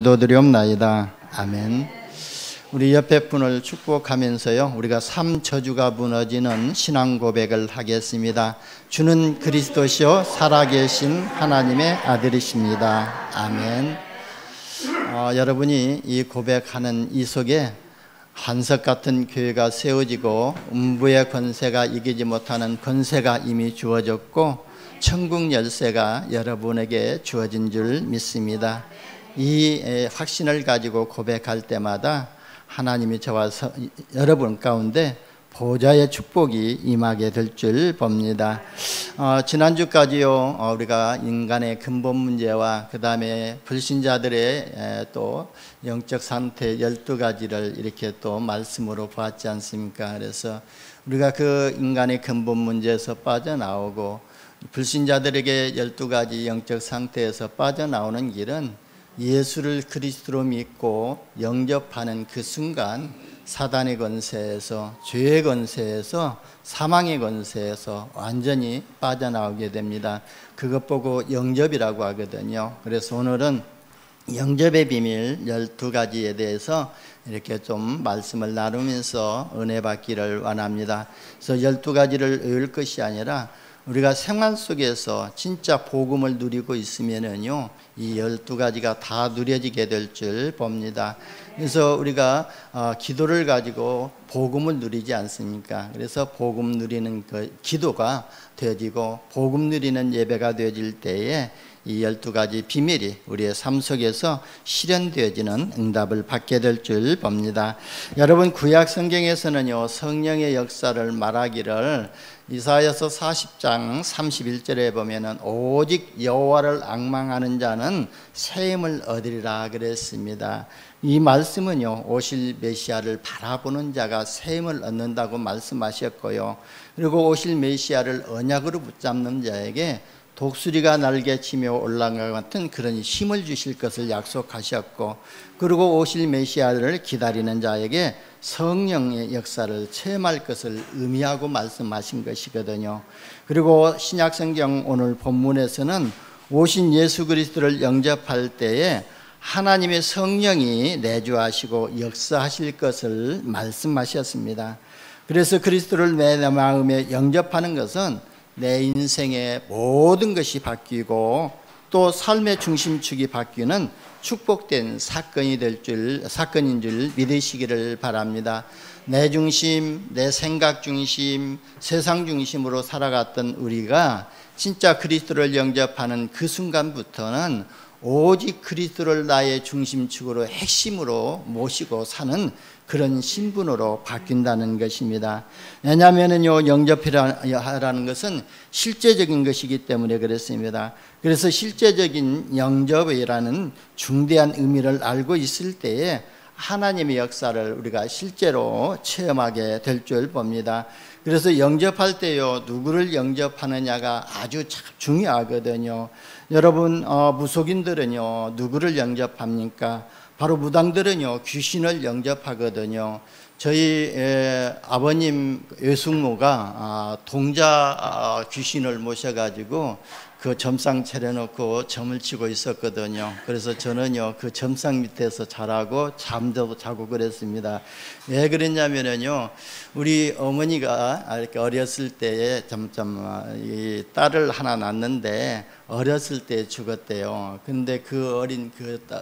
기도드리옵나이다. 아멘. 우리 옆에 분을 축복하면서요, 우리가 삼저주가 무너지는 신앙 고백을 하겠습니다. 주는 그리스도시요 살아계신 하나님의 아들이십니다. 아멘. 여러분이 이 고백하는 이 속에 한석 같은 교회가 세워지고 음부의 권세가 이기지 못하는 권세가 이미 주어졌고 천국 열쇠가 여러분에게 주어진 줄 믿습니다. 이 확신을 가지고 고백할 때마다 하나님이 저와 여러분 가운데 보좌의 축복이 임하게 될 줄 봅니다. 지난주까지요, 우리가 인간의 근본 문제와 그 다음에 불신자들의 또 영적 상태 12가지를 이렇게 또 말씀으로 보았지 않습니까? 그래서 우리가 그 인간의 근본 문제에서 빠져나오고 불신자들에게 12가지 영적 상태에서 빠져나오는 길은 예수를 그리스도로 믿고 영접하는 그 순간 사단의 권세에서, 죄의 권세에서, 사망의 권세에서 완전히 빠져나오게 됩니다. 그것 보고 영접이라고 하거든요. 그래서 오늘은 영접의 비밀 12가지에 대해서 이렇게 좀 말씀을 나누면서 은혜 받기를 원합니다. 그래서 12가지를 외울 것이 아니라 우리가 생활 속에서 진짜 복음을 누리고 있으면은요, 이 12가지가 다 누려지게 될 줄 봅니다. 그래서 우리가 기도를 가지고 복음을 누리지 않습니까? 그래서 복음 누리는 그 기도가 되어지고 복음 누리는 예배가 되어질 때에 이 12가지 비밀이 우리의 삶 속에서 실현되어지는 응답을 받게 될 줄 봅니다. 여러분, 구약 성경에서는요, 성령의 역사를 말하기를 이사야서 40장 31절에 보면은 오직 여호와를 앙망하는 자는 새 힘을 얻으리라 그랬습니다. 이 말씀은요, 오실 메시아를 바라보는 자가 새 힘을 얻는다고 말씀하셨고요, 그리고 오실 메시아를 언약으로 붙잡는 자에게 독수리가 날개치며 올라간 같은 그런 힘을 주실 것을 약속하셨고, 그리고 오실 메시아를 기다리는 자에게 성령의 역사를 체험할 것을 의미하고 말씀하신 것이거든요. 그리고 신약성경 오늘 본문에서는 오신 예수 그리스도를 영접할 때에 하나님의 성령이 내주하시고 역사하실 것을 말씀하셨습니다. 그래서 그리스도를 내 마음에 영접하는 것은 내 인생의 모든 것이 바뀌고 또 삶의 중심축이 바뀌는 축복된 사건인 줄 믿으시기를 바랍니다. 내 중심, 내 생각 중심, 세상 중심으로 살아갔던 우리가 진짜 그리스도를 영접하는 그 순간부터는 오직 그리스도를 나의 중심축으로 핵심으로 모시고 사는 그런 신분으로 바뀐다는 것입니다. 왜냐하면요, 영접하라는 것은 실제적인 것이기 때문에 그렇습니다. 그래서 실제적인 영접이라는 중대한 의미를 알고 있을 때에 하나님의 역사를 우리가 실제로 체험하게 될 줄 봅니다. 그래서 영접할 때요, 누구를 영접하느냐가 아주 참 중요하거든요. 여러분, 무속인들은요, 누구를 영접합니까? 바로 무당들은요, 귀신을 영접하거든요. 저희 아버님 외숙모가 동자 귀신을 모셔가지고 그 점상 차려놓고 점을 치고 있었거든요. 그래서 저는요, 그 점상 밑에서 자라고 잠도 자고 그랬습니다. 왜 그랬냐면요, 우리 어머니가 이렇게 어렸을 때에 이 딸을 하나 낳았는데 어렸을 때 죽었대요. 근데 그 어린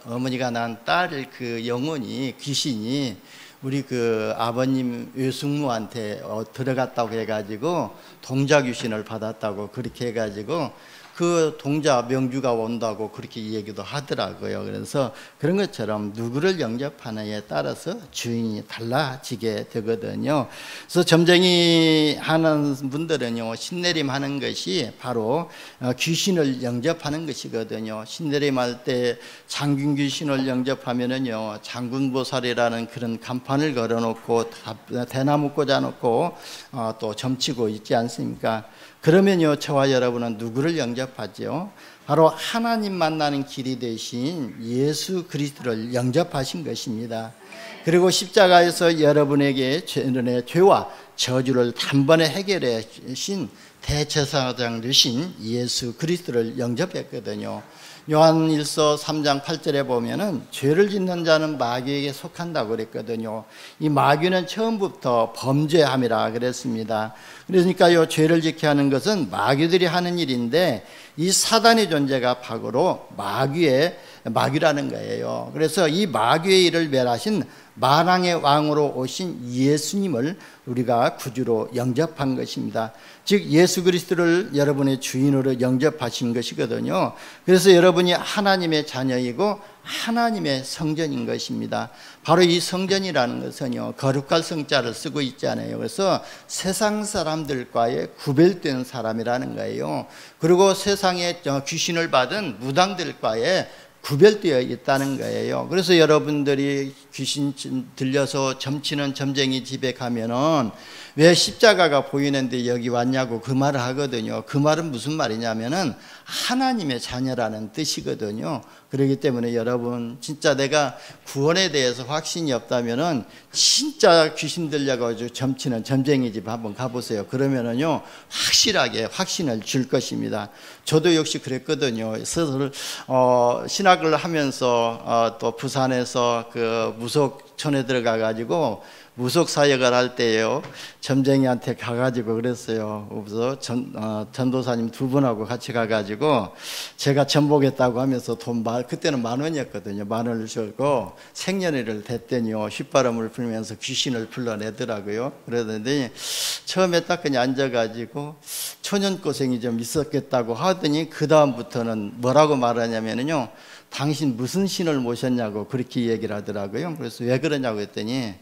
어머니가 낳은 딸 그 영혼이, 귀신이 우리 그 아버님 외숙모한테 들어갔다고 해가지고 동자 귀신을 받았다고 그렇게 해가지고 그 동자 명주가 온다고 그렇게 얘기도 하더라고요. 그래서 그런 것처럼 누구를 영접하느냐에 따라서 주인이 달라지게 되거든요. 그래서 점쟁이 하는 분들은요, 신내림 하는 것이 바로 귀신을 영접하는 것이거든요. 신내림 할 때 장군 귀신을 영접하면은요, 장군보살이라는 그런 간판을 걸어놓고 대나무 꽂아놓고 또 점치고 있지 않습니까? 그러면요, 저와 여러분은 누구를 영접하죠? 바로 하나님 만나는 길이 되신 예수 그리스도를 영접하신 것입니다. 그리고 십자가에서 여러분에게 죄와 저주를 단번에 해결해 주신 대제사장 되신 예수 그리스도를 영접했거든요. 요한일서 3장 8절에 보면은 죄를 짓는 자는 마귀에게 속한다고 그랬거든요. 이 마귀는 처음부터 범죄함이라 그랬습니다. 그러니까 요 죄를 짓게 하는 것은 마귀들이 하는 일인데, 이 사단의 존재가 바로 마귀라는 거예요. 그래서 이 마귀의 일을 멸하신 만왕의 왕으로 오신 예수님을 우리가 구주로 영접한 것입니다. 즉 예수 그리스도를 여러분의 주인으로 영접하신 것이거든요. 그래서 여러분이 하나님의 자녀이고 하나님의 성전인 것입니다. 바로 이 성전이라는 것은요, 거룩할 성자를 쓰고 있잖아요. 그래서 세상 사람들과의 구별된 사람이라는 거예요. 그리고 세상에 귀신을 받은 무당들과의 구별되어 있다는 거예요. 그래서 여러분들이 귀신 들려서 점치는 점쟁이 집에 가면은 왜 십자가가 보이는데 여기 왔냐고 그 말을 하거든요. 그 말은 무슨 말이냐면은 하나님의 자녀라는 뜻이거든요. 그렇기 때문에 여러분, 진짜 내가 구원에 대해서 확신이 없다면은 진짜 귀신 들려가지고 점치는 점쟁이 집 한번 가보세요. 그러면은요, 확실하게 확신을 줄 것입니다. 저도 역시 그랬거든요. 신학을 하면서 또 부산에서 그 무속촌에 들어가가지고 무속 사역을 할 때요, 점쟁이한테 가가지고 그랬어요. 그래서 전도사님 두 분하고 같이 가가지고 제가 전보겠다고 하면서 그때는 10,000원이었거든요. 10,000원을 주고 생년회를 댔더니요, 휘바람을 불면서 귀신을 불러내더라고요. 그러더니 처음에 딱 그냥 앉아가지고 초년고생이 좀 있었겠다고 하더니 그 다음부터는 뭐라고 말하냐면요, 당신 무슨 신을 모셨냐고 그렇게 얘기를 하더라고요. 그래서 왜 그러냐고 했더니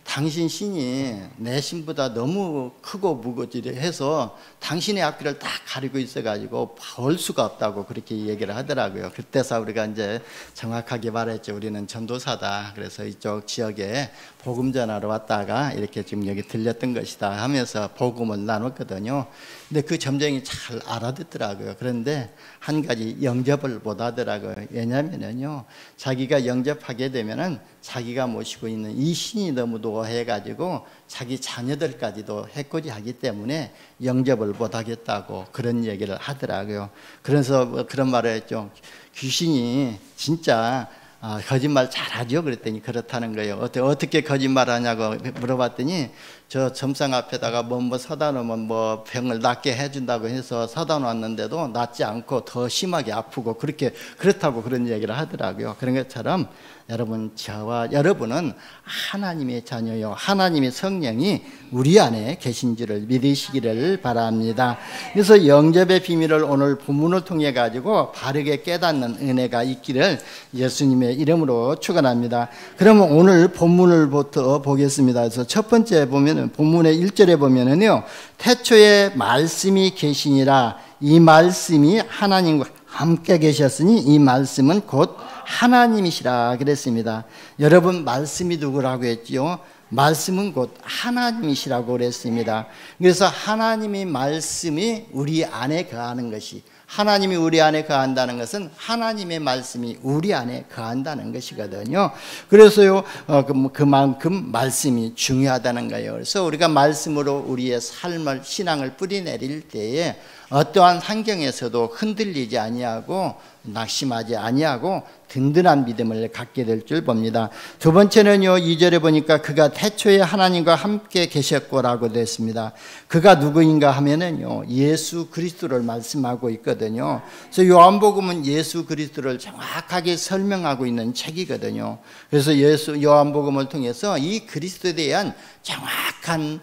당신 신이 내 신보다 너무 크고 무거지해서 당신의 앞길을 딱 가리고 있어가지고 볼 수가 없다고 그렇게 얘기를 하더라고요. 그때서 우리가 이제 정확하게 말했죠. 우리는 전도사다. 그래서 이쪽 지역에 복음 전하러 왔다가 이렇게 지금 여기 들렸던 것이다 하면서 복음을 나눴거든요. 근데 그 점쟁이 잘 알아듣더라고요. 그런데 한 가지 영접을 못 하더라고요. 왜냐면은요, 자기가 영접하게 되면은 자기가 모시고 있는 이 신이 너무 노해가지고 자기 자녀들까지도 해코지하기 때문에 영접을 못 하겠다고 그런 얘기를 하더라고요. 그래서 그런 말을 했죠. 귀신이 진짜 거짓말 잘하죠? 그랬더니 그렇다는 거예요. 어떻게 거짓말하냐고 물어봤더니 저 점상 앞에다가 뭐 사다 놓으면 뭐 병을 낫게 해준다고 해서 사다 놨는데도 낫지 않고 더 심하게 아프고 그렇다고 그런 얘기를 하더라고요. 그런 것처럼 여러분, 저와 여러분은 하나님의 자녀요, 하나님의 성령이 우리 안에 계신 줄을 믿으시기를 바랍니다. 그래서 영접의 비밀을 오늘 본문을 통해 가지고 바르게 깨닫는 은혜가 있기를 예수님의 이름으로 축원합니다. 그러면 오늘 본문을부터 보겠습니다. 그래서 첫 번째 보면은 본문의 1절에 보면은요, 태초에 말씀이 계시니라. 이 말씀이 하나님과 함께 계셨으니 이 말씀은 곧 하나님이시라 그랬습니다. 여러분, 말씀이 누구라고 했지요? 말씀은 곧 하나님이시라고 그랬습니다. 그래서 하나님의 말씀이 우리 안에 거하는 것이, 하나님이 우리 안에 거한다는 것은 하나님의 말씀이 우리 안에 거한다는 것이거든요. 그래서요, 그만큼 말씀이 중요하다는 거예요. 그래서 우리가 말씀으로 우리의 삶을, 신앙을 뿌리내릴 때에 어떠한 환경에서도 흔들리지 아니하고 낙심하지 아니하고 든든한 믿음을 갖게 될 줄 봅니다. 두 번째는요, 2절에 보니까 그가 태초에 하나님과 함께 계셨고라고 됐습니다. 그가 누구인가 하면은요, 예수 그리스도를 말씀하고 있거든요. 그래서 요한복음은 예수 그리스도를 정확하게 설명하고 있는 책이거든요. 그래서 요한복음을 통해서 이 그리스도에 대한 정확한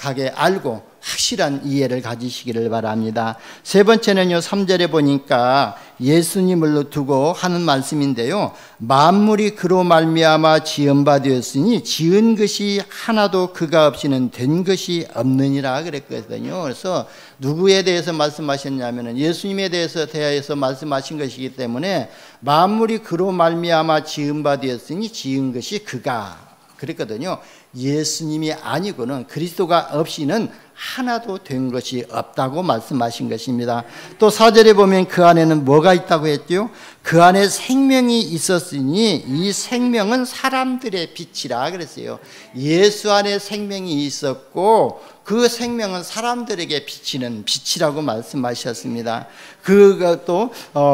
가게 알고 확실한 이해를 가지시기를 바랍니다. 세 번째는요, 3절에 보니까 예수님을 두고 하는 말씀인데요, 만물이 그로 말미암아 지은 바 되었으니 지은 것이 하나도 그가 없이는 된 것이 없느니라 그랬거든요. 그래서 누구에 대해서 말씀하셨냐면은 예수님에 대해서 대하여서 말씀하신 것이기 때문에 만물이 그로 말미암아 지은 바 되었으니 지은 것이 그가 그랬거든요. 예수님이 아니고는, 그리스도가 없이는 하나도 된 것이 없다고 말씀하신 것입니다. 또 4절에 보면 그 안에는 뭐가 있다고 했죠? 그 안에 생명이 있었으니 이 생명은 사람들의 빛이라 그랬어요. 예수 안에 생명이 있었고 그 생명은 사람들에게 비치는 빛이라고 말씀하셨습니다. 그것도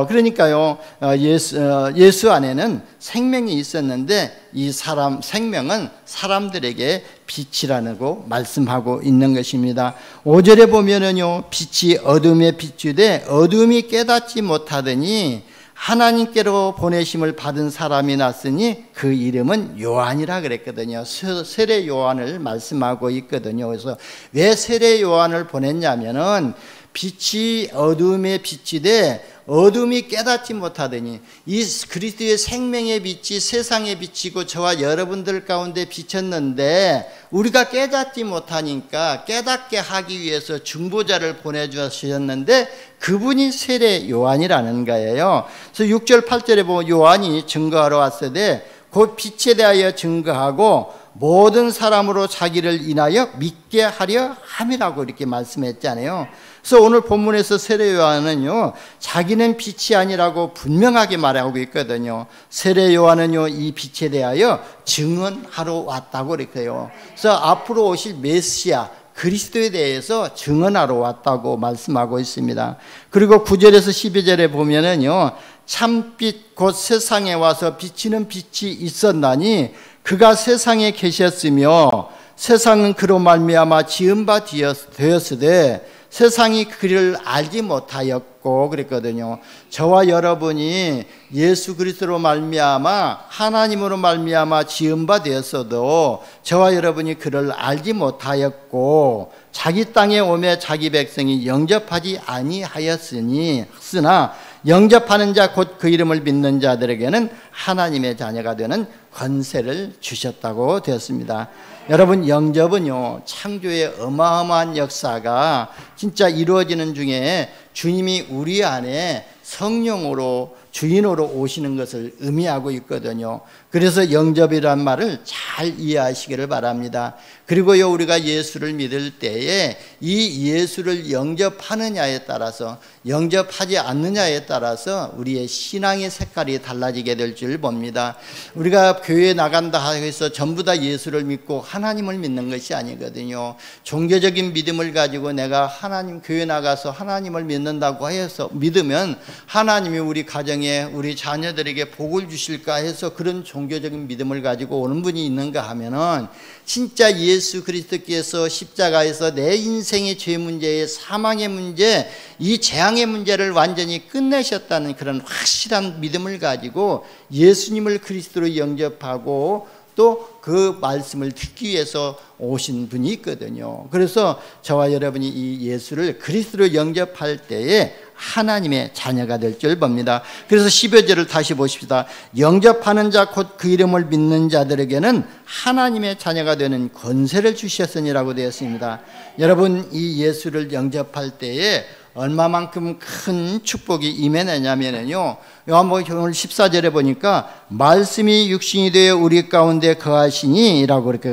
그러니까요, 예수 안에는 생명이 있었는데 이 생명은 사람들에게 빛이라고 말씀하고 있는 것입니다. 5절에 보면은요, 빛이 어둠에 비추되 어둠이 깨닫지 못하더니 하나님께로 보내심을 받은 사람이 났으니 그 이름은 요한이라 그랬거든요. 세례 요한을 말씀하고 있거든요. 그래서 왜 세례 요한을 보냈냐면은 빛이 어둠에 비치되 어둠이 깨닫지 못하더니 이 그리스도의 생명의 빛이 세상에 비치고 저와 여러분들 가운데 비쳤는데 우리가 깨닫지 못하니까 깨닫게 하기 위해서 중보자를 보내주셨는데 그분이 세례 요한이라는 거예요. 그래서 6절 8절에 보면 요한이 증거하러 왔으되 곧 빛에 대하여 증거하고 모든 사람으로 자기를 인하여 믿게 하려 함이라고 이렇게 말씀했잖아요. 그래서 오늘 본문에서 세례 요한은요, 자기는 빛이 아니라고 분명하게 말하고 있거든요. 세례 요한은요, 이 빛에 대하여 증언하러 왔다고 그랬어요. 그래서 앞으로 오실 메시아 그리스도에 대해서 증언하러 왔다고 말씀하고 있습니다. 그리고 9절에서 12절에 보면은요, 참빛 곧 세상에 와서 비치는 빛이 있었나니 그가 세상에 계셨으며 세상은 그로 말미암아 지은 바 되었으되 세상이 그를 알지 못하였고 그랬거든요. 저와 여러분이 예수 그리스도로 말미암아 하나님으로 말미암아 지은 바 되었어도 저와 여러분이 그를 알지 못하였고 자기 땅에 오매 자기 백성이 영접하지 아니하였으니 쓰나 영접하는 자 곧 그 이름을 믿는 자들에게는 하나님의 자녀가 되는 권세를 주셨다고 되었습니다. 여러분, 영접은요, 창조의 어마어마한 역사가 진짜 이루어지는 중에 주님이 우리 안에 성령으로 주인으로 오시는 것을 의미하고 있거든요. 그래서 영접이란 말을 잘 이해하시기를 바랍니다. 그리고요, 우리가 예수를 믿을 때에 이 예수를 영접하느냐에 따라서 영접하지 않느냐에 따라서 우리의 신앙의 색깔이 달라지게 될 줄 봅니다. 우리가 교회에 나간다 해서 전부 다 예수를 믿고 하나님을 믿는 것이 아니거든요. 종교적인 믿음을 가지고 내가 하나님 교회 나가서 하나님을 믿는다고 해서 믿으면 하나님이 우리 가정에 우리 자녀들에게 복을 주실까 해서 그런 종교적인 믿음을 가지고 오는 분이 있는가 하면은 진짜 예수 그리스도께서 십자가에서 내 인생의 죄 문제의 사망의 문제, 이 재앙의 문제를 완전히 끝내셨다는 그런 확실한 믿음을 가지고 예수님을 그리스도로 영접하고 또 그 말씀을 듣기 위해서 오신 분이 있거든요. 그래서 저와 여러분이 이 예수를 그리스도로 영접할 때에 하나님의 자녀가 될 줄 봅니다. 그래서 12절을 다시 보십시다. 영접하는 자 곧 그 이름을 믿는 자들에게는 하나님의 자녀가 되는 권세를 주셨으니라고 되어 있습니다. 여러분, 이 예수를 영접할 때에 얼마만큼 큰 축복이 임해내냐면요, 요한복음 14절에 보니까 말씀이 육신이 되어 우리 가운데 거하시니 라고 이렇게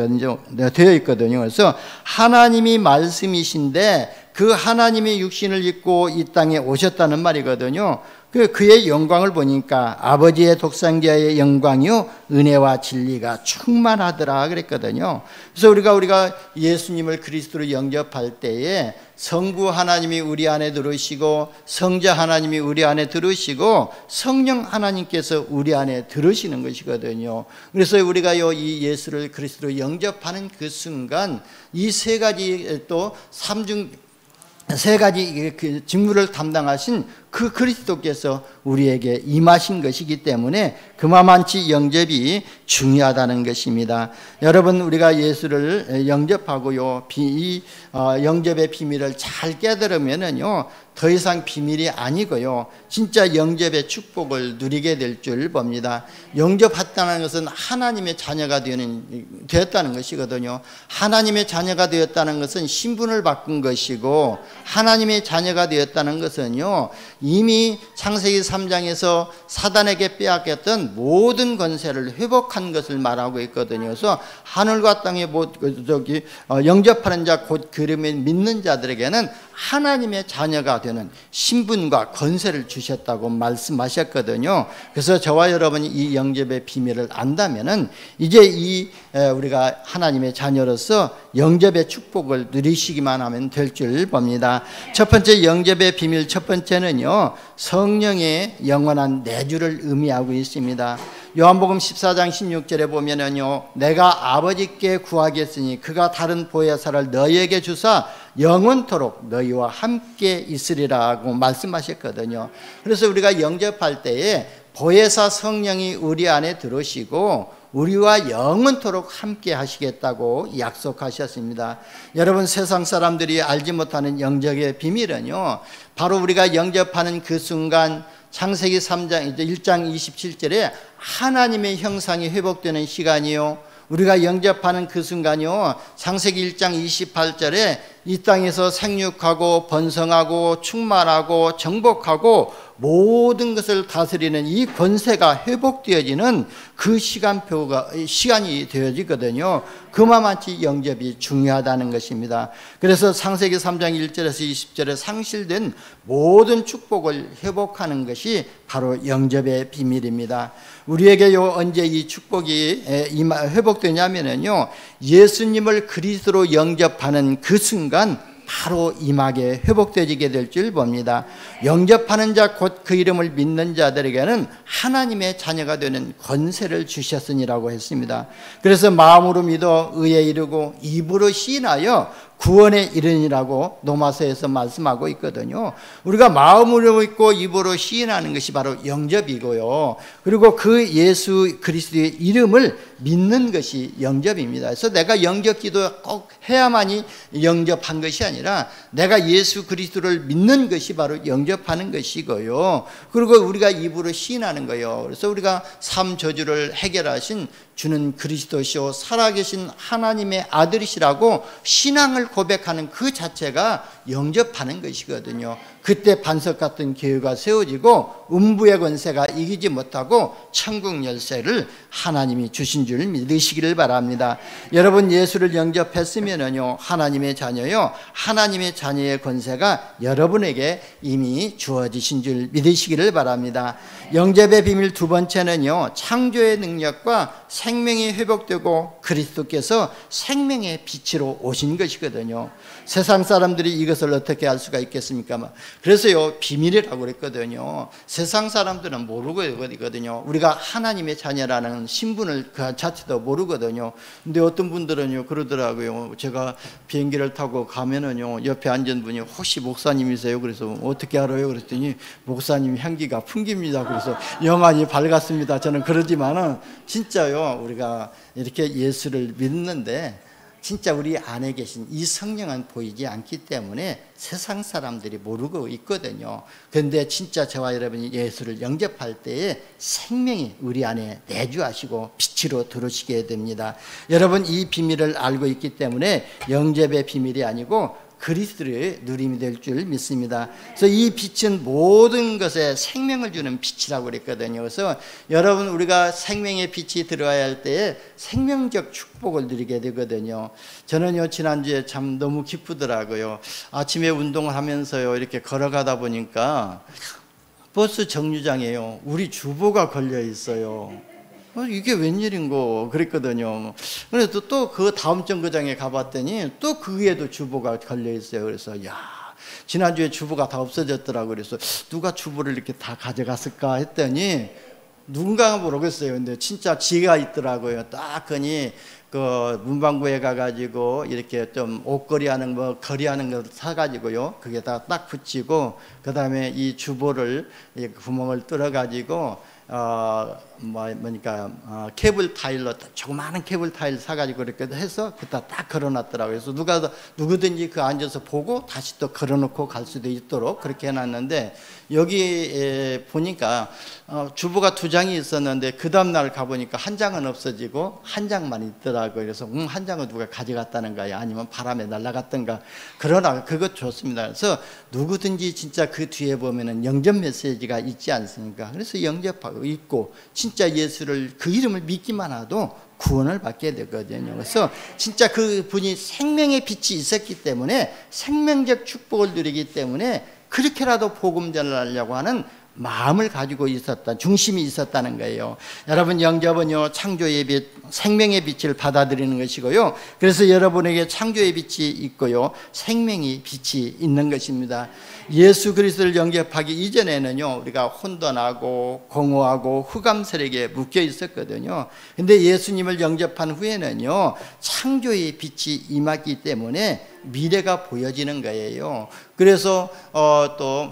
되어 있거든요. 그래서 하나님이 말씀이신데 그 하나님의 육신을 입고 이 땅에 오셨다는 말이거든요. 그의 영광을 보니까 아버지의 독생자의 영광이요 은혜와 진리가 충만하더라 그랬거든요. 그래서 우리가 예수님을 그리스도로 영접할 때에 성부 하나님이 우리 안에 들으시고 성자 하나님이 우리 안에 들으시고 성령 하나님께서 우리 안에 들으시는 것이거든요. 그래서 우리가요 이 예수를 그리스도로 영접하는 그 순간 이 세 가지 또 세 가지 그 직무를 담당하신 그 그리스도께서 우리에게 임하신 것이기 때문에 그만치 영접이 중요하다는 것입니다. 여러분, 우리가 예수를 영접하고요, 이 영접의 비밀을 잘 깨달으면은요, 더 이상 비밀이 아니고요, 진짜 영접의 축복을 누리게 될 줄 봅니다. 영접했다는 것은 하나님의 자녀가 되었다는 것이거든요. 하나님의 자녀가 되었다는 것은 신분을 바꾼 것이고, 하나님의 자녀가 되었다는 것은요, 이미 창세기 3장에서 사단에게 빼앗겼던 모든 권세를 회복한 것을 말하고 있거든요. 그래서 하늘과 땅에 영접하는 자 곧 그름을 믿는 자들에게는 하나님의 자녀가 되는 신분과 권세를 주셨다고 말씀하셨거든요. 그래서 저와 여러분이 이 영접의 비밀을 안다면은 이제 우리가 하나님의 자녀로서 영접의 축복을 누리시기만 하면 될 줄 봅니다. 첫 번째 영접의 비밀, 첫 번째는요, 성령의 영원한 내주를 의미하고 있습니다. 요한복음 14장 16절에 보면은요, 내가 아버지께 구하겠으니 그가 다른 보혜사를 너희에게 주사 영원토록 너희와 함께 있으리라고 말씀하셨거든요. 그래서 우리가 영접할 때에 보혜사 성령이 우리 안에 들어오시고 우리와 영원토록 함께 하시겠다고 약속하셨습니다. 여러분, 세상 사람들이 알지 못하는 영접의 비밀은요, 바로 우리가 영접하는 그 순간 창세기 3장 1장 27절에 하나님의 형상이 회복되는 시간이요, 우리가 영접하는 그 순간이요, 창세기 1장 28절에 이 땅에서 생육하고 번성하고 충만하고 정복하고 모든 것을 다스리는 이 권세가 회복되어지는 그 시간이 되어지거든요. 그만치 영접이 중요하다는 것입니다. 그래서 창세기 3장 1절에서 20절에 상실된 모든 축복을 회복하는 것이 바로 영접의 비밀입니다. 우리에게 언제 이 축복이 회복되냐면요, 예수님을 그리스도로 영접하는 그 순간 바로 임하게 회복되지게 될 줄 봅니다. 영접하는 자 곧 그 이름을 믿는 자들에게는 하나님의 자녀가 되는 권세를 주셨으니라고 했습니다. 그래서 마음으로 믿어 의에 이르고 입으로 시인하여 구원에 이르니라고 로마서에서 말씀하고 있거든요. 우리가 마음으로 믿고 입으로 시인하는 것이 바로 영접이고요, 그리고 그 예수 그리스도의 이름을 믿는 것이 영접입니다. 그래서 내가 영접 기도 꼭 해야만이 영접한 것이 아니라 내가 예수 그리스도를 믿는 것이 바로 영접하는 것이고요, 그리고 우리가 입으로 시인하는 거예요. 그래서 우리가 삶 저주를 해결하신 주는 그리스도시요 살아계신 하나님의 아들이시라고 신앙을 고백하는 그 자체가 영접하는 것이거든요. 그때 반석 같은 계유가 세워지고 음부의 권세가 이기지 못하고 천국 열쇠를 하나님이 주신 줄 믿으시기를 바랍니다. 여러분, 예수를 영접했으면요, 하나님의 자녀요, 하나님의 자녀의 권세가 여러분에게 이미 주어지신 줄 믿으시기를 바랍니다. 영접의 비밀 두 번째는요, 창조의 능력과 생명이 회복되고 그리스도께서 생명의 빛으로 오신 것이거든요. 세상 사람들이 이것을 어떻게 알 수가 있겠습니까? 그래서요, 비밀이라고 그랬거든요. 세상 사람들은 모르고 있거든요. 우리가 하나님의 자녀라는 신분을 그 자체도 모르거든요. 근데 어떤 분들은요 그러더라고요. 제가 비행기를 타고 가면은요, 옆에 앉은 분이 혹시 목사님이세요? 그래서 어떻게 알아요? 그랬더니 목사님 향기가 풍깁니다. 그래서 영안이 밝았습니다. 저는 그러지만은 진짜요, 우리가 이렇게 예수를 믿는데 진짜 우리 안에 계신 이 성령은 보이지 않기 때문에 세상 사람들이 모르고 있거든요. 그런데 진짜 저와 여러분이 예수를 영접할 때에 생명이 우리 안에 내주하시고 빛으로 들어오시게 됩니다. 여러분, 이 비밀을 알고 있기 때문에 영접의 비밀이 아니고 그리스도의 누림이 될 줄 믿습니다. 그래서 이 빛은 모든 것에 생명을 주는 빛이라고 그랬거든요. 그래서 여러분, 우리가 생명의 빛이 들어와야 할 때에 생명적 축복을 누리게 되거든요. 저는요, 지난주에 참 너무 기쁘더라고요. 아침에 운동을 하면서요, 이렇게 걸어가다 보니까 버스 정류장에요, 우리 주보가 걸려 있어요. 이게 웬일인고 그랬거든요. 그래서 또 그 다음 정거장에 가봤더니 또 그 위에도 주보가 걸려 있어요. 그래서 지난주에 주보가 다 없어졌더라고요. 그래서 누가 주보를 이렇게 다 가져갔을까 했더니 누군가가 모르겠어요. 근데 진짜 지가 있더라고요. 딱 그니 그 문방구에 가가지고 이렇게 좀 옷걸이 하는 거리하는 거 사가지고요, 그게다 딱 붙이고 그 다음에 이 주보를 구멍을 뚫어가지고 뭐니까 케이블 타일로 조그마한 케이블 타일 사가지고 그렇게 해서 그다 딱 걸어놨더라고요. 그래서 누구든지 그 앉아서 보고 다시 또 걸어놓고 갈 수도 있도록 그렇게 해놨는데, 여기 보니까 주보가 2장이 있었는데 그 다음날 가보니까 한 장은 없어지고 한 장만 있더라고요. 그래서 한 장은 누가 가져갔다는가요? 아니면 바람에 날아갔던가. 그러나 그것 좋습니다. 그래서 누구든지 진짜 그 뒤에 보면은 영접 메시지가 있지 않습니까? 그래서 영접하고 있고 진짜 예수를, 그 이름을 믿기만 해도 구원을 받게 되거든요. 그래서 진짜 그 분이 생명의 빛이 있었기 때문에, 생명적 축복을 누리기 때문에 그렇게라도 복음 전하려고 하는 마음을 가지고 있었다, 중심이 있었다는 거예요. 여러분, 영접은요, 창조의 빛, 생명의 빛을 받아들이는 것이고요. 그래서 여러분에게 창조의 빛이 있고요, 생명의 빛이 있는 것입니다. 예수 그리스도를 영접하기 이전에는요, 우리가 혼돈하고 공허하고 흑암세력에 묶여 있었거든요. 근데 예수님을 영접한 후에는요, 창조의 빛이 임하기 때문에 미래가 보여지는 거예요. 그래서 또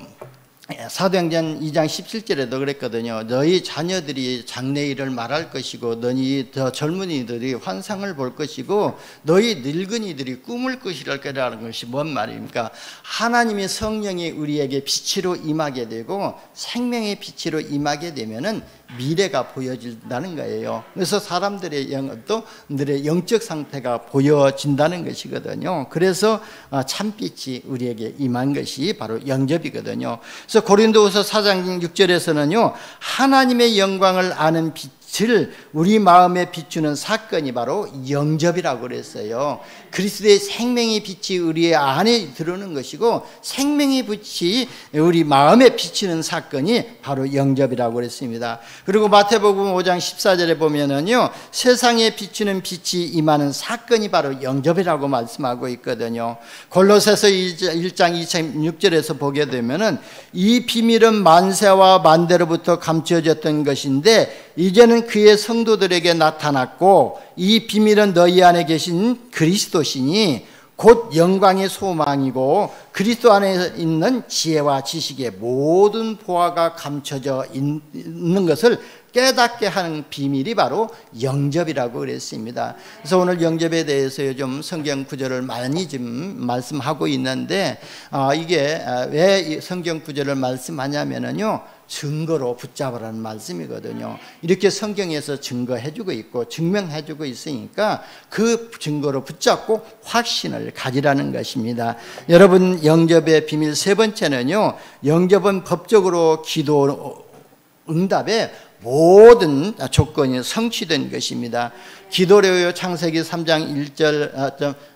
사도행전 2장 17절에도 그랬거든요. 너희 자녀들이 장래일을 말할 것이고, 너희 더 젊은이들이 환상을 볼 것이고, 너희 늙은이들이 꿈을 것이라는 것이 뭔 말입니까? 하나님의 성령이 우리에게 빛으로 임하게 되고 생명의 빛으로 임하게 되면은 미래가 보여진다는 거예요. 그래서 사람들의 영적 상태가 보여진다는 것이거든요. 그래서 참빛이 우리에게 임한 것이 바로 영접이거든요. 그래서 고린도후서 4장 6절에서는요, 하나님의 영광을 아는 빛을 우리 마음에 비추는 사건이 바로 영접이라고 그랬어요. 그리스도의 생명의 빛이 우리 안에 들어오는 것이고, 생명의 빛이 우리 마음에 비치는 사건이 바로 영접이라고 그랬습니다. 그리고 마태복음 5장 14절에 보면은요, 세상에 비추는 빛이 임하는 사건이 바로 영접이라고 말씀하고 있거든요. 골로새서 1장 26절에서 보게 되면은, 이 비밀은 만세와 만대로부터 감추어졌던 것인데 이제는 그의 성도들에게 나타났고, 이 비밀은 너희 안에 계신 그리스도시니 곧 영광의 소망이고, 그리스도 안에 있는 지혜와 지식의 모든 보화가 감춰져 있는 것을 깨닫게 하는 비밀이 바로 영접이라고 그랬습니다. 그래서 오늘 영접에 대해서 요즘 성경 구절을 많이 좀 말씀하고 있는데, 이게 왜 성경 구절을 말씀하냐면요, 증거로 붙잡으라는 말씀이거든요. 이렇게 성경에서 증거해주고 있고 증명해주고 있으니까 그 증거로 붙잡고 확신을 가지라는 것입니다. 여러분, 영접의 비밀 세 번째는요, 영접은 법적으로 기도 응답에 모든 조건이 성취된 것입니다. 기도료요, 창세기 3장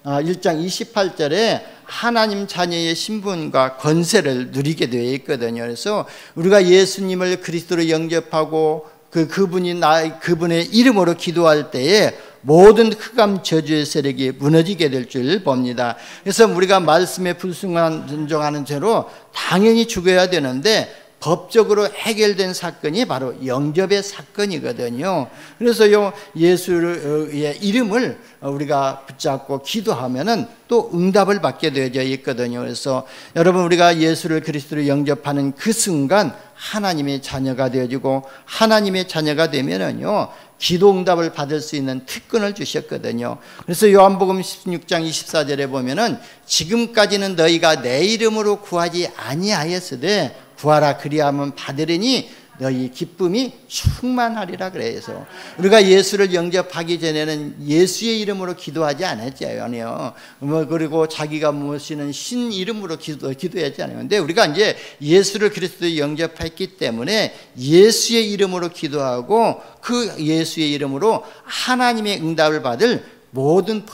1장 28절에 하나님 자녀의 신분과 권세를 누리게 되어 있거든요. 그래서 우리가 예수님을 그리스도로 영접하고 그분의 이름으로 기도할 때에 모든 흑암 저주의 세력이 무너지게 될 줄 봅니다. 그래서 우리가 말씀에 불순종하는 죄로 당연히 죽어야 되는데, 법적으로 해결된 사건이 바로 영접의 사건이거든요. 그래서 예수의 이름을 우리가 붙잡고 기도하면은 또 응답을 받게 되어져 있거든요. 그래서 여러분, 우리가 예수를 그리스도로 영접하는 그 순간 하나님의 자녀가 되어지고, 하나님의 자녀가 되면은요, 기도 응답을 받을 수 있는 특권을 주셨거든요. 그래서 요한복음 16장 24절에 보면은, 지금까지는 너희가 내 이름으로 구하지 아니하였으되 구하라, 그리하면 받으리니 너희 기쁨이 충만하리라 그래서, 우리가 예수를 영접하기 전에는 예수의 이름으로 기도하지 않았잖아요. 그리고 자기가 모시는 신 이름으로 기도하지 않아요. 근데 우리가 이제 예수를 그리스도에 영접했기 때문에 예수의 이름으로 기도하고, 그 예수의 이름으로 하나님의 응답을 받을 모든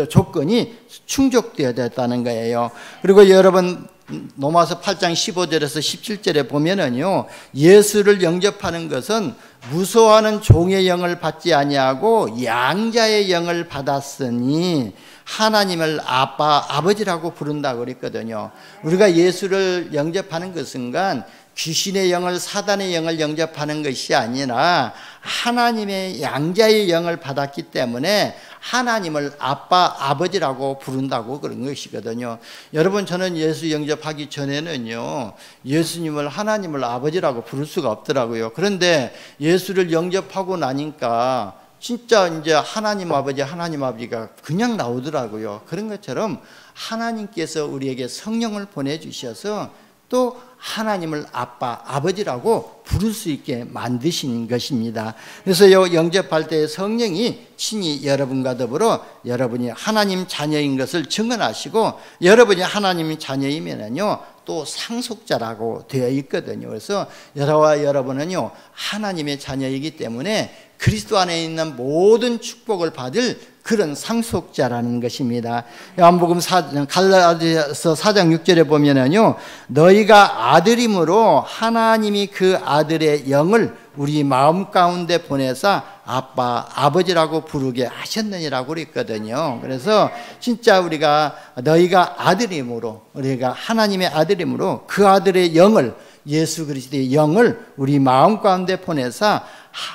조건이 충족되어졌다는 거예요. 그리고 여러분, 로마서 8장 15절에서 17절에 보면은요, 예수를 영접하는 것은 무서워하는 종의 영을 받지 아니하고 양자의 영을 받았으니 하나님을 아버지라고 부른다고 그랬거든요. 우리가 예수를 영접하는 그 순간 귀신의 영을, 사단의 영을 영접하는 것이 아니라 하나님의 양자의 영을 받았기 때문에 하나님을 아빠, 아버지라고 부른다고 그런 것이거든요. 여러분, 저는 예수 영접하기 전에는요, 예수님을, 하나님을 아버지라고 부를 수가 없더라고요. 그런데 예수를 영접하고 나니까 진짜 이제 하나님 아버지가 그냥 나오더라고요. 그런 것처럼 하나님께서 우리에게 성령을 보내주셔서 또 하나님을 아빠, 아버지라고 부를 수 있게 만드신 것입니다. 그래서 영접할 때 성령이 친히 여러분과 더불어 여러분이 하나님 자녀인 것을 증언하시고, 여러분이 하나님 자녀이면은요 또 상속자라고 되어 있거든요. 그래서 저와 여러분은요 하나님의 자녀이기 때문에 그리스도 안에 있는 모든 축복을 받을 그런 상속자라는 것입니다. 요한복음 갈라디아서 4장 6절에 보면은요, 너희가 아들임으로 하나님이 그 아들의 영을 우리 마음 가운데 보내사 아빠, 아버지라고 부르게 하셨느니라고 그랬거든요. 그래서 진짜 우리가 너희가 아들임으로, 우리가 하나님의 아들임으로 그 아들의 영을, 예수 그리스도의 영을 우리 마음 가운데 보내사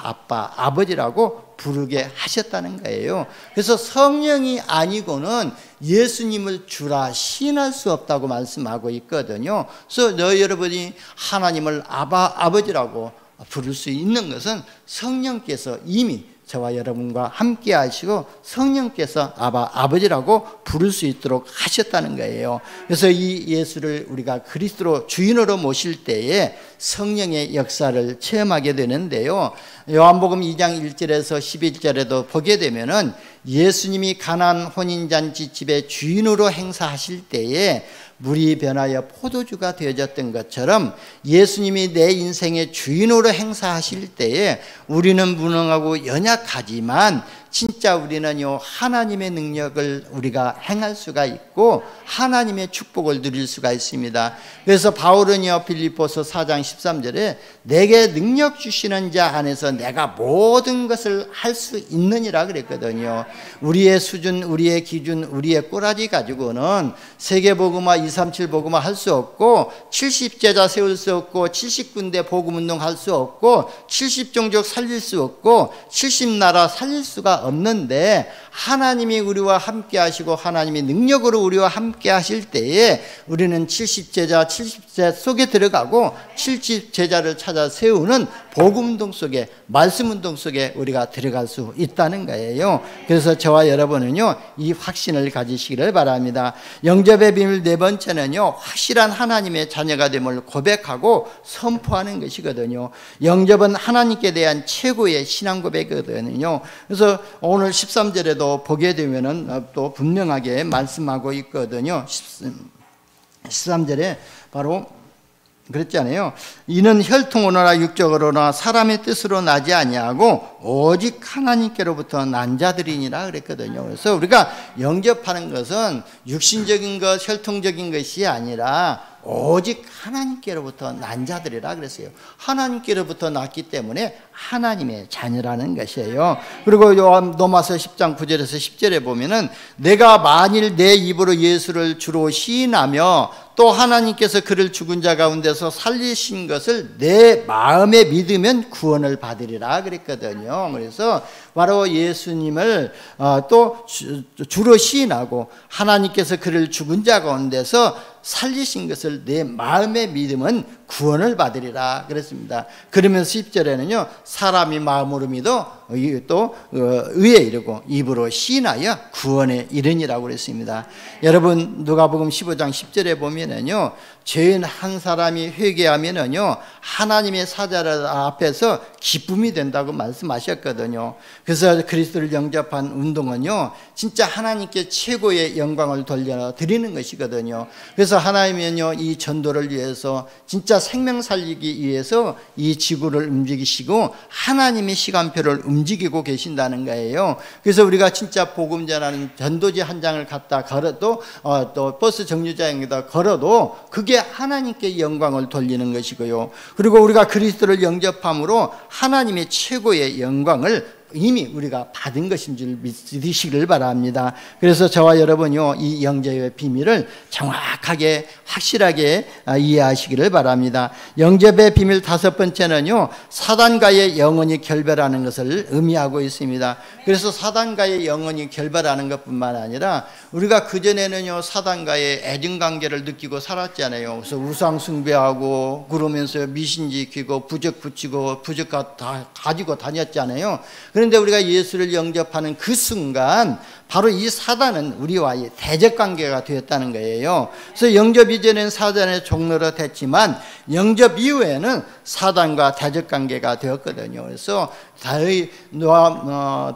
아빠, 아버지라고 부르게 하셨다는 거예요. 그래서 성령이 아니고는 예수님을 주라 시인할 수 없다고 말씀하고 있거든요. 그래서 여러분이 하나님을 아바, 아버지라고 부를 수 있는 것은 성령께서 이미 저와 여러분과 함께 하시고 성령께서 아바, 아버지라고 부를 수 있도록 하셨다는 거예요. 그래서 이 예수를 우리가 그리스도로 주인으로 모실 때에 성령의 역사를 체험하게 되는데요, 요한복음 2장 1절에서 11절에도 보게 되면은 예수님이 가나안 혼인잔치 집의 주인으로 행사하실 때에 물이 변하여 포도주가 되어졌던 것처럼 예수님이 내 인생의 주인으로 행사하실 때에 우리는 무능하고 연약하지만 진짜 우리는요 하나님의 능력을 우리가 행할 수가 있고 하나님의 축복을 누릴 수가 있습니다. 그래서 바울은요 빌립보서 4장 13절에 내게 능력 주시는 자 안에서 내가 모든 것을 할 수 있느니라 그랬거든요. 우리의 수준, 우리의 기준, 우리의 꼬라지 가지고는 세계복음화 237 복음화 할 수 없고 70제자 세울 수 없고 70군데 복음운동 할 수 없고 70종족 살릴 수 없고 70나라 살릴 수가 없는데 하나님이 우리와 함께 하시고 하나님이 능력으로 우리와 함께 하실 때에 우리는 70제자 70제 속에 들어가고 70제자를 찾아 세우는 복음운동 속에, 말씀운동 속에 우리가 들어갈 수 있다는 거예요. 그래서 저와 여러분은요 이 확신을 가지시기를 바랍니다. 영접의 비밀 네 번째는요 확실한 하나님의 자녀가 됨을 고백하고 선포하는 것이거든요. 영접은 하나님께 대한 최고의 신앙 고백이거든요. 그래서 오늘 13절에도 보게 되면은 또 분명하게 말씀하고 있거든요. 13절에 바로 그랬잖아요. 이는 혈통으로나 육적으로나 사람의 뜻으로 나지 아니하고 오직 하나님께로부터 난 자들이니라 그랬거든요. 그래서 우리가 영접하는 것은 육신적인 것, 혈통적인 것이 아니라 오직 하나님께로부터 난 자들이라 그랬어요. 하나님께로부터 났기 때문에 하나님의 자녀라는 것이에요. 그리고 로마서 10장 9절에서 10절에 보면은 내가 만일 내 입으로 예수를 주로 시인하며 또 하나님께서 그를 죽은 자 가운데서 살리신 것을 내 마음에 믿으면 구원을 받으리라 그랬거든요. 그래서 바로 예수님을 또 주로 시인하고 하나님께서 그를 죽은 자 가운데서 살리신 것을 내 마음에 믿으면 구원을 받으리라 그랬습니다. 그러면서 10절에는요 사람이 마음으로 믿어 또 의에 이르고 입으로 시인하여 구원에 이르니라고 그랬습니다. 여러분 누가복음 15장 10절에 보면은요 죄인 한 사람이 회개하면은요 하나님의 사자 앞에서 기쁨이 된다고 말씀하셨거든요. 그래서 그리스도를 영접한 운동은요 진짜 하나님께 최고의 영광을 돌려드리는 것이거든요. 그래서 하나님은요 이 전도를 위해서 진짜 생명 살리기 위해서 이 지구를 움직이시고 하나님의 시간표를 움직이고 계신다는 거예요. 그래서 우리가 진짜 복음 전하는 전도지 한 장을 갖다 걸어도 또 버스 정류장에다 걸어도 그게 하나님께 영광을 돌리는 것이고요. 그리고 우리가 그리스도를 영접함으로 하나님의 최고의 영광을 이미 우리가 받은 것인 줄 믿으시길 바랍니다. 그래서 저와 여러분요, 이 영접의 비밀을 정확하게 확실하게 이해하시기를 바랍니다. 영접의 비밀 다섯 번째는요, 사단과의 영원히 결별하는 것을 의미하고 있습니다. 그래서 사단과의 영원히 결별하는 것뿐만 아니라 우리가 그전에는요, 사단과의 애증관계를 느끼고 살았잖아요. 그래서 우상 숭배하고 그러면서 미신 지키고 부적 붙이고 부적 다 가지고 다녔잖아요. 그런데 우리가 예수를 영접하는 그 순간 바로 이 사단은 우리와의 대적 관계가 되었다는 거예요. 그래서 영접 이전에는 사단의 종로로 됐지만 영접 이후에는 사단과 대적 관계가 되었거든요. 그래서